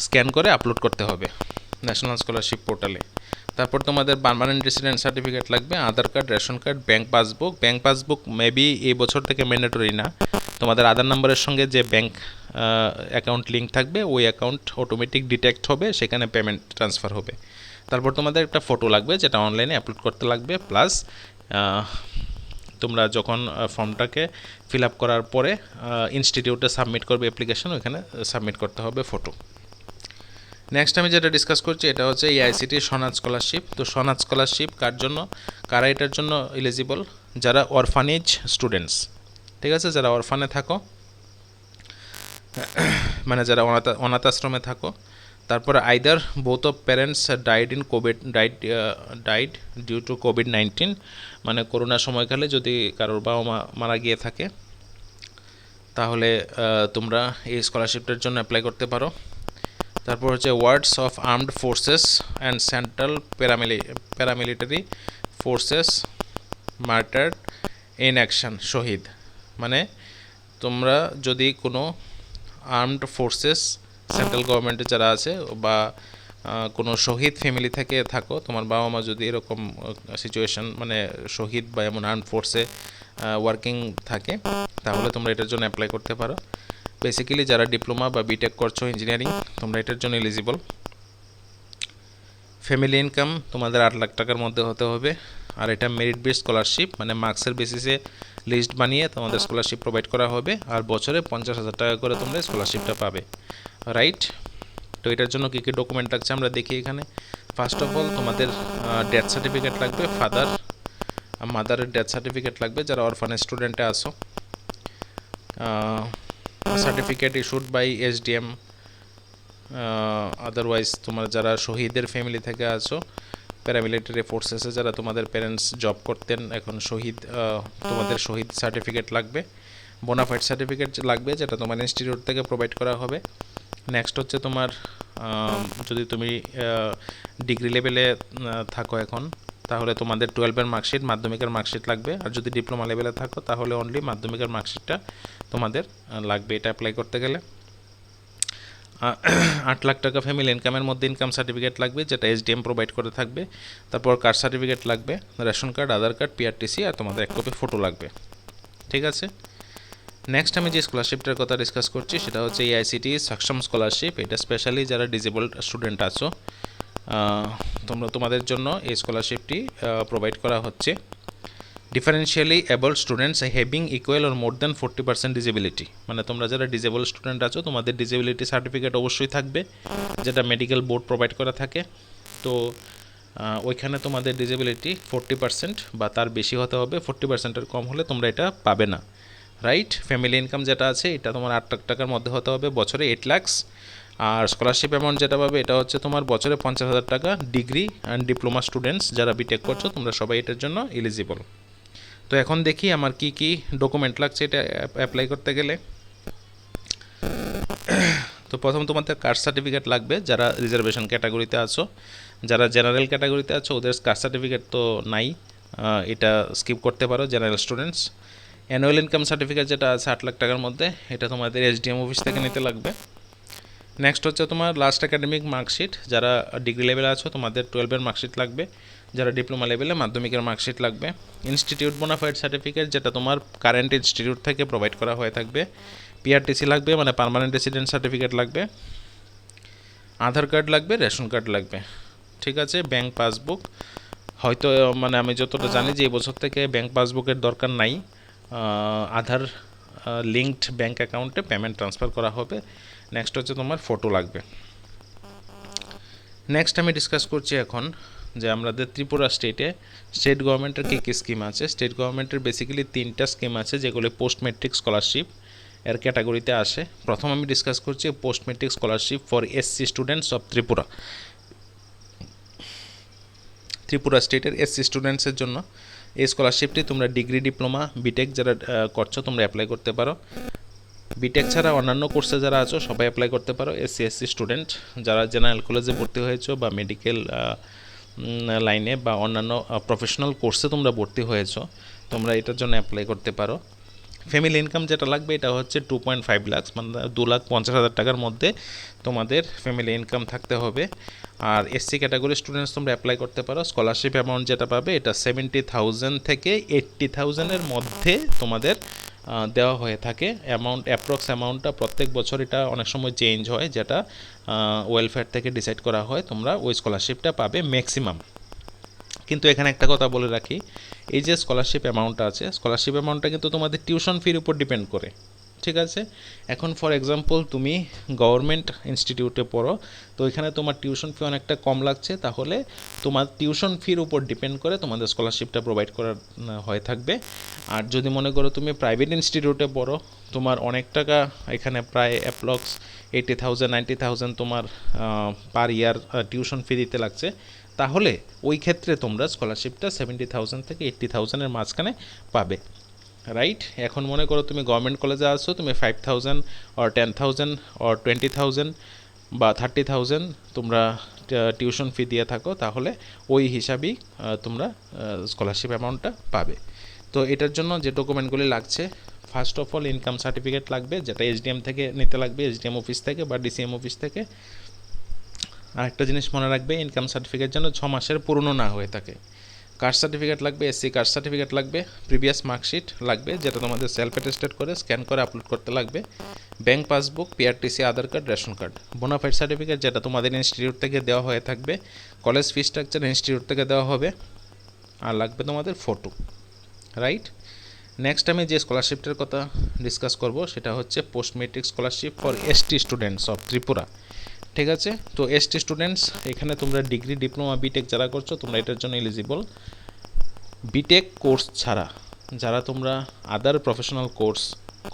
A: স্ক্যান করে আপলোড করতে হবে ন্যাশনাল স্কলারশিপ পোর্টালে। তারপর তোমাদের পার্মানেন্ট রেসিডেন্ট সার্টিফিকেট লাগবে, Aadhaar card, ration card, bank passbook maybe এই বছর থেকে ম্যান্ডেটরি না, তোমাদের আধার নাম্বারের সঙ্গে যে ব্যাংক অ্যাকাউন্ট লিঙ্ক থাকবে ওই অ্যাকাউন্ট অটোমেটিক ডিটেক্ট হবে, সেখানে পেমেন্ট ট্রান্সফার হবে। তারপর তোমাদের একটা ফটো লাগবে যেটা অনলাইনে আপলোড করতে লাগবে, প্লাস তোমরা যখন ফর্মটাকে ফিল আপ করার পরে ইনস্টিটিউটে সাবমিট করবে অ্যাপ্লিকেশন, ওইখানে সাবমিট করতে হবে ফটো। নেক্সট আমি যেটা ডিসকাস করছি এটা হচ্ছে এআইসিটি সনাজ স্কলারশিপ। তো সনাজ স্কলারশিপ কারা এটার জন্য এলিজিবল, যারা অরফানেজ স্টুডেন্টস, ঠিক আছে, যারা অরফানে থাকো, মানে যারা অনাথ আশ্রমে থাকো, তারপরে either both of parents died due to COVID-19, মানে করোনা সময়কালে যদি কারোর বাবা মা মারা গিয়ে থাকে তাহলে তোমরা এই স্কলারশিপটার জন্য অ্যাপ্লাই করতে পারো। তারপর হচ্ছে wards of armed forces and central paramilitary forces martyred in action, শহীদ, মানে তোমরা যদি কোনো আর্মড ফোর্সেস সেন্ট্রাল গভর্নমেন্টের যারা আছে বা কোনো শহীদ ফ্যামিলি থেকে থাকো, তোমার বাবা মা যদি এরকম সিচুয়েশন মানে শহীদ বা এমন আর্মড ফোর্সে ওয়ার্কিং থাকে তাহলে তোমরা এটার জন্য অ্যাপ্লাই করতে পারো। বেসিক্যালি যারা ডিপ্লোমা বা বিটেক করছো ইঞ্জিনিয়ারিং তোমরা এটার জন্য এলিজিবল। ফ্যামিলি ইনকাম তোমাদের 8 লাখ টাকার মধ্যে হতে হবে, আর এটা মেরিট বেসড স্কলারশিপ, মানে মার্কসের বেসিসে লিস্ট বানিয়ে তোমাদের স্কলারশিপ প্রোভাইড করা হবে, আর বছরে 50,000 টাকা করে তোমরা স্কলারশিপটা পাবে, রাইট। তো এটার জন্য কী কী ডকুমেন্ট লাগছে আমরা দেখি এখানে। ফার্স্ট অফ অল তোমাদের ডেথ সার্টিফিকেট লাগবে, ফাদার মাদারের ডেথ সার্টিফিকেট লাগবে যারা অরফানেজ স্টুডেন্টে আসো। Certificate issued by SDM, otherwise তোমার যারা শহীদের ফ্যামিলি থেকে আছো, প্যারামিলিটারি ফোর্সেসে যারা তোমাদের প্যারেন্টস জব করতেন এখন শহীদ, তোমাদের শহীদ সার্টিফিকেট লাগবে। বোনাফাইড সার্টিফিকেট লাগবে যেটা তোমার ইনস্টিটিউট থেকে প্রোভাইড করা হবে। নেক্সট হচ্ছে তোমার যদি তুমি ডিগ্রি লেভেলে থাকো এখন, তাহলে তোমাদের 12-এর মার্কশিট, মাধ্যমিকের মার্কশিট লাগবে। আর যদি ডিপ্লোমা লেভেলে থাকো তাহলে অনলি মাধ্যমিকের মার্কশিটটা তোমাদের লাগবে এটা অ্যাপ্লাই করতে গেলে। 8 লাখ টাকা ফ্যামিলি ইনকামের মধ্যে ইনকাম সার্টিফিকেট লাগবে যেটা SDM প্রোভাইড করে থাকবে। তারপর কাস্ট সার্টিফিকেট লাগবে, রেশন কার্ড, আধার কার্ড, PRTC, আর তোমাদের 1 কপি ফটো লাগবে, ঠিক আছে। নেক্সট আমি যে স্কলারশিপটার কথা ডিসকাস করছি সেটা হচ্ছে AICT সক্ষম স্কলারশিপ। এটা স্পেশালি যারা ডিজেবলড স্টুডেন্ট আছো তোমাদের জন্য এই স্কলারশিপটি প্রোভাইড করা হচ্ছে। Differentially able students having equal or more than 40% disability, মানে তোমরা যারা ডিজেবল স্টুডেন্ট আছো তোমাদের ডিজেবিলিটি সার্টিফিকেট অবশ্যই থাকবে যেটা মেডিকেল বোর্ড প্রোভাইড করা থাকে। তো ওইখানে তোমাদের ডিজেবিলিটি 40% বা তার বেশি হতে হবে, 40%-এর কম হলে তোমরা এটা পাবে না, রাইট। ফ্যামিলি ইনকাম যেটা আছে এটা তোমার 8 লাখ টাকার মধ্যে হতে হবে, বছরে 8 লাখ। আর স্কলারশিপ অ্যামাউন্ট যেটা পাবে এটা হচ্ছে তোমার বছরে 50,000 টাকা। ডিগ্রি অ্যান্ড ডিপ্লোমা স্টুডেন্টস যারা বিটেক করছো তোমরা সবাই এটার জন্য এলিজিবল। তো এখন দেখি আমার কি কি ডকুমেন্ট লাগছে এটা অ্যাপ্লাই করতে গেলে। তো প্রথম তোমাদের কাস্ট সার্টিফিকেট লাগবে যারা রিজার্ভেশন ক্যাটাগরিতে আছো। যারা জেনারেল ক্যাটাগরিতে আছো ওদের কাস্ট সার্টিফিকেট তো নাই, এটা স্কিপ করতে পারো general students. Annual income certificate যেটা আছে 8 লাখ টাকার মধ্যে, এটা তোমাদের SDM অফিস থেকে নিতে লাগবে। নেক্সট হচ্ছে তোমার লাস্ট একাডেমিক মার্কশিট, যারা ডিগ্রি লেভেলে আছো তোমাদের 12-এর মার্কশিট লাগবে, যারা ডিপ্লোমা লেভেলে মাধ্যমিকের মার্কশিট লাগবে। ইনস্টিটিউট বোনাফাইড সার্টিফিকেট যেটা তোমার কারেন্ট ইনস্টিটিউট থেকে প্রোভাইড করা হয়ে থাকবে। PRTC লাগবে, মানে পার্মানেন্ট রেসিডেন্ট সার্টিফিকেট লাগবে। আধার কার্ড লাগবে, রেশন কার্ড লাগবে, ঠিক আছে। ব্যাংক পাসবুক, হয়তো মানে আমি যতটা জানি যে এই বছর থেকে ব্যাংক পাসবুকের দরকার নাই, আধার লিঙ্কড ব্যাংক অ্যাকাউন্টে পেমেন্ট ট্রান্সফার করা হবে। নেক্সট হচ্ছে তোমার ফটো লাগবে। নেক্সট আমি ডিসকাস করছি এখন যে আমাদের ত্রিপুরা স্টেট গভর্নমেন্টের কী কী স্কিম আছে। স্টেট গভর্নমেন্টের বেসিক্যালি 3টা স্কিম আছে যেগুলো পোস্ট ম্যাট্রিক স্কলারশিপ এর ক্যাটাগরিতে আসে। প্রথম আমি ডিসকাস করছি post matric scholarship for SC students of Tripura. Tripura স্টেটের SC স্টুডেন্টসের জন্য এই স্কলারশিপটি তোমরা ডিগ্রি, ডিপ্লোমা, বিটেক যারা করছো তোমরা অ্যাপ্লাই করতে পারো। বিটেক ছাড়া অন্যান্য কোর্সে যারা আছো সবাই অ্যাপ্লাই করতে পারো। SC স্টুডেন্ট যারা জেনারেল কলেজে ভর্তি হয়েছো বা মেডিকেল লাইনে বা অন্যান্য প্রফেশনাল কোর্সে তোমরা ভর্তি হয়েছো তোমরা এটার জন্য অ্যাপ্লাই করতে পারো। ফ্যামিলি ইনকাম যেটা লাগবে এটা হচ্ছে 2.5 লাখ, মানে 2,50,000 টাকার মধ্যে তোমাদের ফ্যামিলি ইনকাম থাকতে হবে। আর SC ক্যাটাগরি স্টুডেন্টস তোমরা অ্যাপ্লাই করতে পারো। স্কলারশিপ অ্যামাউন্ট যেটা পাবে এটা 70,000 থেকে 80,000-এর মধ্যে তোমাদের দেওয়া হয়ে থাকে। অ্যাপ্রক্স অ্যামাউন্টটা প্রত্যেক বছর এটা অনেক সময় চেঞ্জ হয়, যেটা ওয়েলফেয়ার থেকে ডিসাইড করা হয়। তোমরা ওই স্কলারশিপটা পাবে ম্যাক্সিমাম। কিন্তু এখানে একটা কথা বলে রাখি, এই যে স্কলারশিপ অ্যামাউন্টটা আছে, স্কলারশিপ অ্যামাউন্টটা কিন্তু তোমাদের টিউশন ফির উপর ডিপেন্ড করে, ঠিক আছে। এখন ফর এক্সাম্পল তুমি গভর্নমেন্ট ইনস্টিটিউটে পড়ো, তো এখানে তোমার টিউশন ফি অনেকটা কম লাগছে, তাহলে তোমার টিউশন ফির উপর ডিপেন্ড করে তোমাদের স্কলারশিপটা প্রোভাইড করা হয়ে থাকবে। আর যদি মনে করো তুমি প্রাইভেট ইনস্টিটিউটে পড়ো, তোমার অনেক টাকা এখানে প্রায় অ্যাপ্রক্স 80,000 90,000 তোমার পার ইয়ার টিউশন ফি দিতে লাগছে, তাহলে ওই ক্ষেত্রে তোমরা স্কলারশিপটা 70,000 থেকে 80,000-এর মাঝখানে পাবে, রাইট। এখন মনে করো তুমি গভর্নমেন্ট কলেজে আসছো, তুমি 5,000 or 10,000 or 20,000 বা 30,000 তোমরা টিউশন ফি দিয়ে থাকো, তাহলে ওই হিসাবেই তোমরা স্কলারশিপ অ্যামাউন্টটা পাবে। তো এটার জন্য যে ডকুমেন্টগুলি লাগছে, first of all income certificate লাগবে যেটা SDM থেকে নিতে লাগবে, SDM অফিস থেকে বা DCM অফিস থেকে। আরেকটা জিনিস মনে রাখবে, ইনকাম সার্টিফিকেট যেন 6 মাসের পুরনো না হয়ে থাকে। কাস্ট সার্টিফিকেট লাগবে, SC কাস্ট সার্টিফিকেট লাগবে, প্রিভিয়াস মার্কশিট লাগবে যেটা তোমাদের সেলফ অ্যাটেস্টেড করে স্ক্যান করে আপলোড করতে লাগবে, bank passbook, PRTC, Aadhaar card, ration card, bonafide certificate যেটা তোমাদের ইনস্টিটিউট থেকে দেওয়া হয়ে থাকবে, কলেজ ফি স্ট্রাকচার ইনস্টিটিউট থেকে দেওয়া হবে, আর লাগবে তোমাদের ফটো, রাইট। নেক্সট আমি যে স্কলারশিপটার কথা ডিসকাস করব সেটা হচ্ছে post metric scholarship for ST students of Tripura. ঠিক আছে, তো এসটি স্টুডেন্টস এখানে তোমরা ডিগ্রি, ডিপ্লোমা, বিটেক যারা করছো তোমরা এটার জন্য এলিজিবল। বিটেক কোর্স ছাড়া যারা তোমরা আদার প্রফেশনাল কোর্স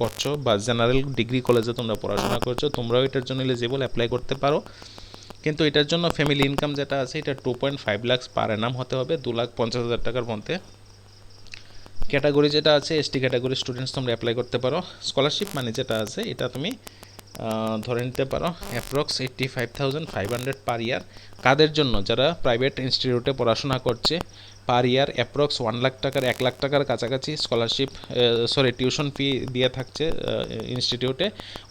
A: করছো বা জেনারেল ডিগ্রি কলেজে তোমরা পড়াশোনা করছো তোমরাও এটার জন্য এলিজিবল, অ্যাপ্লাই করতে পারো। কিন্তু এটার জন্য ফ্যামিলি ইনকাম যেটা আছে এটা 2.5 লাখ পার অ্যানাম হতে হবে, 2,50,000 টাকার মধ্যে। ক্যাটাগরি যেটা আছে এসটি ক্যাটাগরি স্টুডেন্টস তোমরা অ্যাপ্লাই করতে পারো। স্কলারশিপ মানে যেটা আছে এটা তুমি ধরে নিতে পারো অ্যাপ্রক্স 85,500 পার ইয়ার। কাদের জন্য? যারা প্রাইভেট ইনস্টিটিউটে পড়াশোনা করছে, পার ইয়ার অ্যাপ্রক্স 1 লাখ টাকার 1 লাখ টাকার কাছাকাছি স্কলারশিপ টিউশন ফি দিয়ে থাকছে ইনস্টিটিউটে,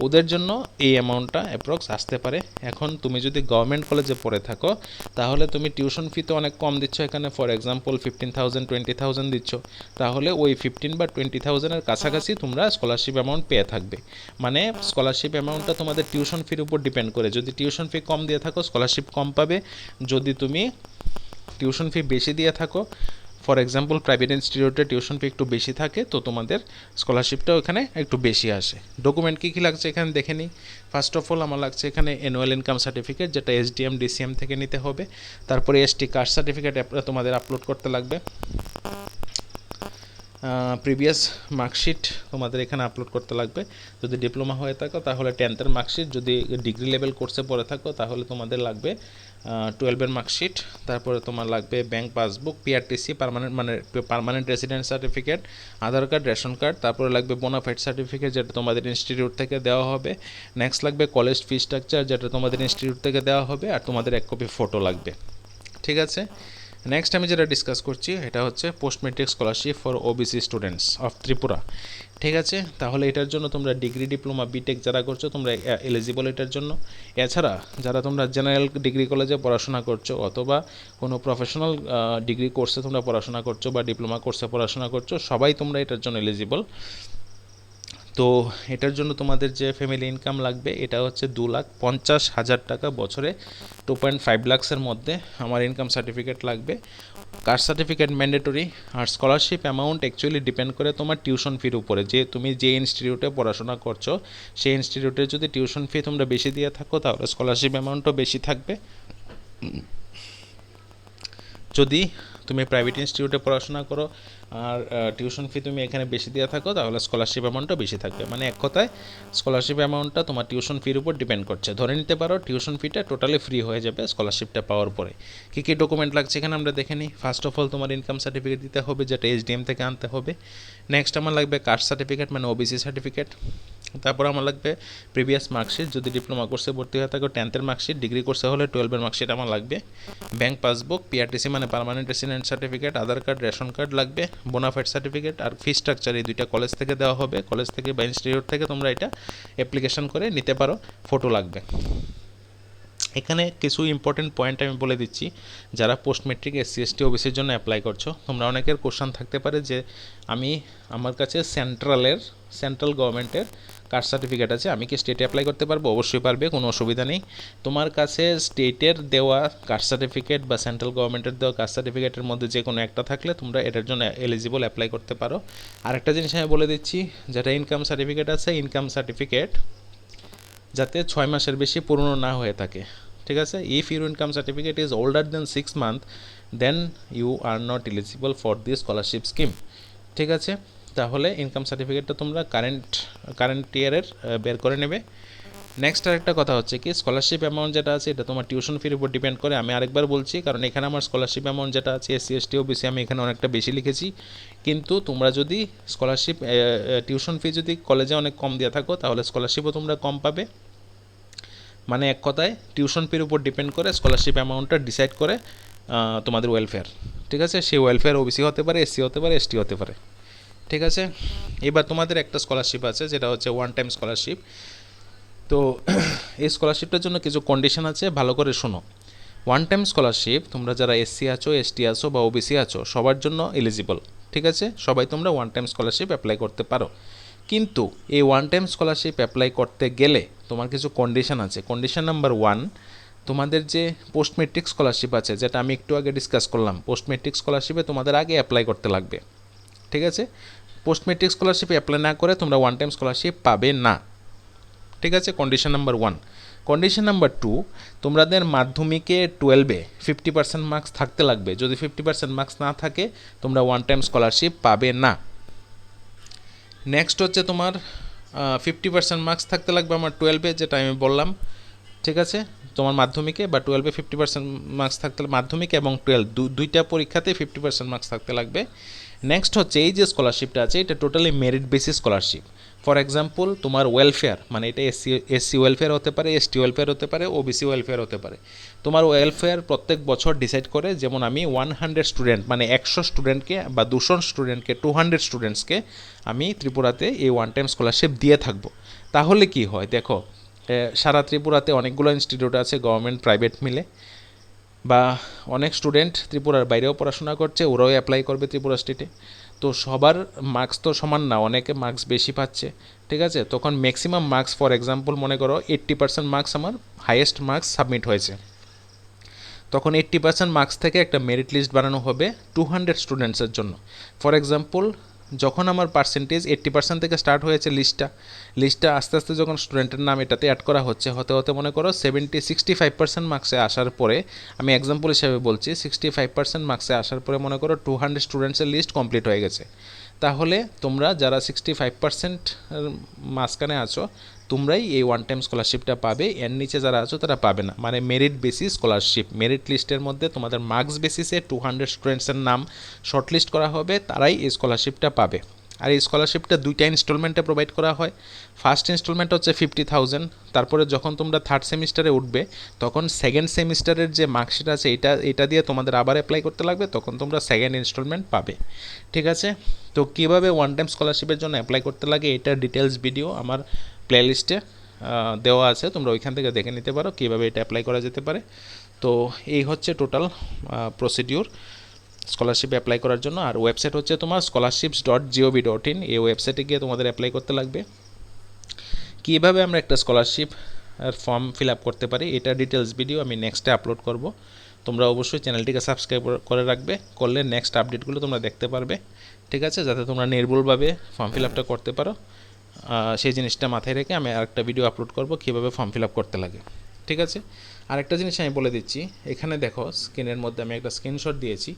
A: ওদের জন্য এই অ্যামাউন্টটা অ্যাপ্রক্স আসতে পারে। এখন তুমি যদি গভর্নমেন্ট কলেজে পড়ে থাকো তাহলে তুমি টিউশন ফি তো অনেক কম দিচ্ছ, এখানে ফর এক্সাম্পল 15,000 20,000 দিচ্ছ, তাহলে ওই 15 বা 20,000-এর কাছাকাছি তোমরা স্কলারশিপ অ্যামাউন্ট পেয়ে থাকবে। মানে স্কলারশিপ অ্যামাউন্টটা তোমাদের টিউশন ফির উপর ডিপেন্ড করে, যদি টিউশন ফি কম দিয়ে থাকো স্কলারশিপ কম পাবে, যদি তুমি টিউশন ফি বেশি দিয়ে থাকো ফর এক্সাম্পল প্রাইভেট ইনস্টিটিউটে টিউশন ফি একটু বেশি থাকে তো তোমাদের স্কলারশিপটাও এখানে একটু বেশি আসে। ডকুমেন্ট কী কী লাগছে এখানে দেখে নিই। ফার্স্ট অফ অল আমার লাগছে এখানে অ্যানুয়াল ইনকাম সার্টিফিকেট, যেটা এসডিএম ডিসিএম থেকে নিতে হবে। তারপরে এসটি কাস্ট সার্টিফিকেট তোমাদের আপলোড করতে লাগবে। প্রিভিয়াস মার্কশিট তোমাদের এখানে আপলোড করতে লাগবে, যদি ডিপ্লোমা হয়ে থাকো তাহলে 10th-এর মার্কশিট, যদি ডিগ্রি লেভেল কোর্সে পড়ে থাকো তাহলে তোমাদের লাগবে 12-এর মার্কশিট। তারপরে তোমার লাগবে bank passbook, PRTC permanent resident certificate, Aadhaar card, ration card. তারপরে লাগবে বোনাফাইড সার্টিফিকেট যেটা তোমাদের ইনস্টিটিউট থেকে দেওয়া হবে। নেক্সট লাগবে কলেজ ফি স্ট্রাকচার যেটা তোমাদের ইনস্টিটিউট থেকে দেওয়া হবে, আর তোমাদের 1 কপি ফটো লাগবে। ঠিক আছে, নেক্সট আমি যেটা ডিসকাস করছি এটা হচ্ছে post metric scholarship for OBC students of Tripura. ঠিক আছে, তাহলে এটার জন্য তোমরা ডিগ্রি, ডিপ্লোমা, বিটেক যারা করছো তোমরা এলিজিবল এটার জন্য। এছাড়া যারা তোমরা জেনারেল ডিগ্রি কলেজে পড়াশোনা করছো অথবা কোনো প্রফেশনাল ডিগ্রি কোর্সে তোমরা পড়াশোনা করছো বা ডিপ্লোমা কোর্সে পড়াশোনা করছো সবাই তোমরা এটার জন্য এলিজিবল। তো এটার জন্য তোমাদের যে ফ্যামিলি ইনকাম লাগবে এটা হচ্ছে 2,50,000 টাকা বছরে, 2.5 লাখসের মধ্যে আমার ইনকাম সার্টিফিকেট লাগবে। Caste certificate mandatory. আর স্কলারশিপ অ্যামাউন্ট অ্যাকচুয়ালি ডিপেন্ড করে তোমার টিউশন ফির উপরে, যে তুমি যে ইনস্টিটিউটে পড়াশোনা করছো সেই ইনস্টিটিউটে যদি টিউশন ফি তোমরা বেশি দিয়ে থাকো তাহলে স্কলারশিপ অ্যামাউন্টও বেশি থাকবে। যদি তুমি প্রাইভেট ইনস্টিটিউটে পড়াশোনা করো আর টিউশন ফি তুমি এখানে বেশি দিয়ে থাকো তাহলে স্কলারশিপ অ্যামাউন্টটা বেশি থাকবে। মানে এক কথায় স্কলারশিপ অ্যামাউন্টটা তোমার টিউশন ফির উপর ডিপেন্ড করছে। ধরে নিতে পারো টিউশন ফিটা টোটালি ফ্রি হয়ে যাবে স্কলারশিপটা পাওয়ার পরে। কী কী ডকুমেন্ট লাগছে এখানে আমরা দেখে নিই। ফার্স্ট অফ অল তোমার ইনকাম সার্টিফিকেট দিতে হবে যেটা এসডিএম থেকে আনতে হবে। নেক্সট আমার লাগবে কাস্ট সার্টিফিকেট মানে ওবিসি সার্টিফিকেট। তারপর আমার লাগবে প্রিভিয়াস মার্কশিট, যদি ডিপ্লোমা কোর্সে ভর্তি হয়ে থাকো 10th-এর মার্কশিট, ডিগ্রি কোর্সে হলে 12-এর মার্কশিট আমার লাগবে। ব্যাংক পাসবুক, পিআরটিসি মানে permanent resident certificate, Aadhaar card, ration card লাগবে, বোনাফাইড সার্টিফিকেট। আর ফি স্ট্রাকচার এই দুইটা কলেজ থেকে দেওয়া হবে, কলেজ থেকে বা ইনস্টিটিউট থেকে তোমরা এটা অ্যাপ্লিকেশন করে নিতে পারো। ফটো লাগবে। এখানে কিছু ইম্পর্টেন্ট পয়েন্ট আমি বলে দিচ্ছি, যারা পোস্ট মেট্রিক এসসি এসটি ওবিসির জন্য অ্যাপ্লাই করছো তোমরা অনেকের কোশ্চেন থাকতে পারে যে আমার কাছে সেন্ট্রাল গভর্নমেন্টের কাস্ট সার্টিফিকেট আছে, আমি কি স্টেটে অ্যাপ্লাই করতে পারবো? অবশ্যই পারবে, কোনো অসুবিধা নেই। তোমার কাছে স্টেটের দেওয়া কাস্ট সার্টিফিকেট বা সেন্ট্রাল গভর্নমেন্টের দেওয়া কাস্ট সার্টিফিকেটের মধ্যে যে কোনো একটা থাকলে তোমরা এটার জন্য এলিজিবল অ্যাপ্লাই করতে পারো। আরেকটা জিনিস আমি বলে দিচ্ছি, যেটা ইনকাম সার্টিফিকেট আছে, ইনকাম সার্টিফিকেট যাতে 6 মাসের বেশি পুরনো না হয়ে থাকে। ঠিক আছে, if your income certificate is older then 6 month then you are not eligible for the scholarship scheme. ঠিক আছে, তাহলে ইনকাম সার্টিফিকেটটা তোমরা কারেন্ট ইয়ারের বের করে নেবে। নেক্সট আরেকটা কথা হচ্ছে কি, স্কলারশিপ অ্যামাউন্ট যেটা আছে এটা তোমার টিউশন ফির উপর ডিপেন্ড করে। আমি আরেকবার বলছি কারণ এখানে আমার স্কলারশিপ অ্যামাউন্ট যেটা আছে এসসি এসটি ওবিসি আমি এখানে অনেকটা বেশি লিখেছি, কিন্তু তোমরা যদি স্কলারশিপ টিউশন ফি যদি কলেজে অনেক কম দিয়ে থাকো তাহলে স্কলারশিপও তোমরা কম পাবে। মানে এক কথায় টিউশন ফির উপর ডিপেন্ড করে স্কলারশিপ অ্যামাউন্টটা ডিসাইড করে তোমাদের ওয়েলফেয়ার। ঠিক আছে, সেই ওয়েলফেয়ার ওবিসি হতে পারে, এসসি হতে পারে, এসটি হতে পারে। ঠিক আছে, এবার তোমাদের একটা স্কলারশিপ আছে যেটা হচ্ছে ওয়ান টাইম স্কলারশিপ। তো এই স্কলারশিপটার জন্য কিছু কন্ডিশন আছে, ভালো করে শোনো। ওয়ান টাইম স্কলারশিপ তোমরা যারা এসসি আছো, এসটি আছো বা ওবিসি আছো সবার জন্য এলিজিবল। ঠিক আছে, সবাই তোমরা ওয়ান টাইম স্কলারশিপ অ্যাপ্লাই করতে পারো, কিন্তু এই ওয়ান টাইম স্কলারশিপ অ্যাপ্লাই করতে গেলে তোমার কিছু কন্ডিশন আছে। কন্ডিশন নাম্বার 1, তোমাদের যে পোস্ট মেট্রিক স্কলারশিপ আছে, যেটা আমি একটু আগে ডিসকাস করলাম, পোস্ট মেট্রিক স্কলারশিপে তোমাদের আগে অ্যাপ্লাই করতে লাগবে। ঠিক আছে, পোস্ট মেট্রিক স্কলারশিপে অ্যাপ্লাই না করে তোমরা ওয়ান টাইম স্কলারশিপ পাবে না। ঠিক আছে, কন্ডিশন নাম্বার 1। কন্ডিশন নাম্বার 2, তোমাদের মাধ্যমিকে 12-এ 50% মার্কস থাকতে লাগবে। যদি 50% মার্কস না থাকে তোমরা ওয়ান টাইম স্কলারশিপ পাবে না। নেক্সট হচ্ছে তোমার 50% মার্কস থাকতে লাগবে আমার 12-এ, যেটা আমি বললাম। ঠিক আছে, তোমার মাধ্যমিকে বা 12-এ 50% মার্কস থাকতে, মাধ্যমিকে এবং 12 দুইটা পরীক্ষাতে 50% মার্কস থাকতে লাগবে। নেক্সট হচ্ছে এই যে স্কলারশিপটা আছে এটা totally merit basis scholarship. For example তোমার ওয়েলফেয়ার, মানে এটা এসসি ওয়েলফেয়ার হতে পারে, এসটি ওয়েলফেয়ার হতে পারে, ওবিসি ওয়েলফেয়ার হতে পারে। তোমার ওয়েলফেয়ার প্রত্যেক বছর ডিসাইড করে, যেমন আমি 100 স্টুডেন্ট মানে 100 স্টুডেন্টকে বা 200 স্টুডেন্টকে 200 স্টুডেন্টসকে আমি ত্রিপুরাতে এই ওয়ান টাইম স্কলারশিপ দিয়ে থাকবো। তাহলে কি হয় দেখো, সারা ত্রিপুরাতে অনেকগুলো ইনস্টিটিউট আছে, গভর্নমেন্ট প্রাইভেট মিলে, বা অনেক স্টুডেন্ট ত্রিপুরার বাইরেও পড়াশোনা করছে, ওরাও অ্যাপ্লাই করবে ত্রিপুরা স্টেটে। তো সবার মার্কস তো সমান না, অনেকে মার্কস বেশি পাচ্ছে। ঠিক আছে, তখন ম্যাক্সিমাম মার্কস, ফর এক্সাম্পল মনে করো 80% মার্কস আমার হাইয়েস্ট মার্কস সাবমিট হয়েছে, তখন 80% মার্কস থেকে একটা মেরিট লিস্ট বানানো হবে 200 স্টুডেন্টসের জন্য। ফর এক্সাম্পল যখন আমার পার্সেন্টেজ 80% থেকে স্টার্ট হয়েছে লিস্টটা আস্তে আস্তে যখন স্টুডেন্টের নাম এটাতে অ্যাড করা হচ্ছে, হতে হতে মনে করো 65% মার্কসে আসার পরে, আমি এক্সাম্পল হিসাবে বলছি, 65% মার্কসে আসার পরে মনে করো 200 স্টুডেন্টসের লিস্ট কমপ্লিট হয়ে গেছে। তাহলে তোমরা যারা 65% মাঝখানে আছো তোমরাই এই ওয়ান টাইম স্কলারশিপটা পাবে, এর নিচে যারা আছো তারা পাবে না। মানে মেরিট বেসিস স্কলারশিপ, মেরিট লিস্টের মধ্যে তোমাদের মার্কস বেসিসে 200 স্টুডেন্টসের নাম শর্টলিস্ট করা হবে, তারাই এই স্কলারশিপটা পাবে। আর এই স্কলারশিপটা 2টা ইনস্টলমেন্টে প্রোভাইড করা হয়। ফার্স্ট ইনস্টলমেন্ট হচ্ছে 50,000, তারপরে যখন তোমরা থার্ড সেমিস্টারে উঠবে তখন সেকেন্ড সেমিস্টারের যে মার্কশিট আছে এটা দিয়ে তোমাদের আবার অ্যাপ্লাই করতে লাগবে, তখন তোমরা সেকেন্ড ইনস্টলমেন্ট পাবে। ঠিক আছে, তো কীভাবে ওয়ান টাইম স্কলারশিপের জন্য অ্যাপ্লাই করতে লাগে এটার ডিটেলস ভিডিও আমার প্লেলিস্টে দেওয়া আছে, তোমরা ওইখান থেকে দেখে নিতে পারো কীভাবে এটা অ্যাপ্লাই করা যেতে পারে। তো এই হচ্ছে টোটাল প্রসিডিউর স্কলারশিপে অ্যাপ্লাই করার জন্য। আর ওয়েবসাইট হচ্ছে তোমার scholarships.gov.in, এই ওয়েবসাইটে গিয়ে তোমাদের অ্যাপ্লাই করতে লাগবে। কীভাবে আমরা একটা স্কলারশিপ ফর্ম ফিল আপ করতে পারি এটা ডিটেলস ভিডিও আমি নেক্সটে আপলোড করব। তোমরা অবশ্যই চ্যানেলটিকে সাবস্ক্রাইব করে রাখবে, করলে নেক্সট আপডেটগুলো তোমরা দেখতে পারবে। ঠিক আছে, যাতে তোমরা নির্ভুলভাবে ফর্ম ফিল আপটা করতে পারো, সেই জিনিসটা মাথায় রেখে আমি আরেকটা ভিডিও আপলোড করব কীভাবে ফর্ম ফিল আপ করতে লাগে। ঠিক আছে, আরেকটা জিনিস আমি বলে দিচ্ছি, এখানে দেখো স্ক্রিনের মধ্যে আমি একটা স্ক্রিনশট দিয়েছি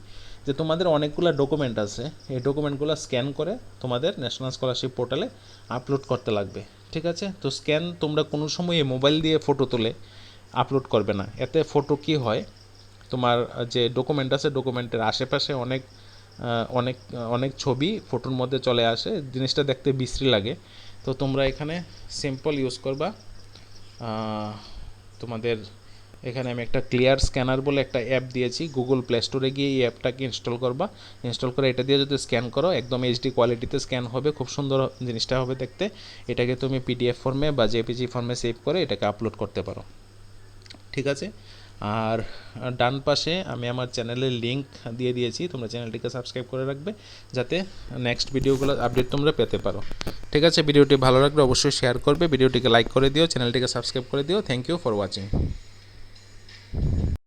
A: যে তোমাদের অনেকগুলো ডকুমেন্ট আছে, এই ডকুমেন্টগুলো স্ক্যান করে তোমাদের ন্যাশনাল স্কলারশিপ পোর্টালে আপলোড করতে লাগবে। ঠিক আছে, তো স্ক্যান তোমরা কোনো সময় মোবাইল দিয়ে ফটো তুলে আপলোড করবে না। এতে ফটো কি হয়, তোমার যে ডকুমেন্ট আছে ডকুমেন্টের আশেপাশে অনেক অনেক অনেক ছবি ফটোর মধ্যে চলে আসে, জিনিসটা দেখতে বিশ্রী লাগে। তো তোমরা এখানে সিম্পল ইউজ করবা, তোমাদের এখানে আমি একটা ক্লিয়ার স্ক্যানার বলে একটা অ্যাপ দিয়েছি, গুগল প্লে স্টোরে গিয়ে এই অ্যাপটাকে ইনস্টল করবা। ইনস্টল করে এটা দিয়ে যদি স্ক্যান করো একদম এইচডি কোয়ালিটিতে স্ক্যান হবে, খুব সুন্দর জিনিসটা হবে দেখতে। এটাকে তুমি পিডিএফ ফর্মে বা জেপিজি ফর্মে সেভ করে এটাকে আপলোড করতে পারো। ঠিক আছে, আর ডান পাশে আমি আমার চ্যানেলের লিঙ্ক দিয়ে দিয়েছি, তোমরা চ্যানেলটিকে সাবস্ক্রাইব করে রাখবে যাতে নেক্সট ভিডিওগুলো আপডেট তোমরা পেতে পারো। ঠিক আছে, ভিডিওটি ভালো লাগলে অবশ্যই শেয়ার করবে, ভিডিওটিকে লাইক করে দিও, চ্যানেলটিকে সাবস্ক্রাইব করে দিও। Thank you for watching.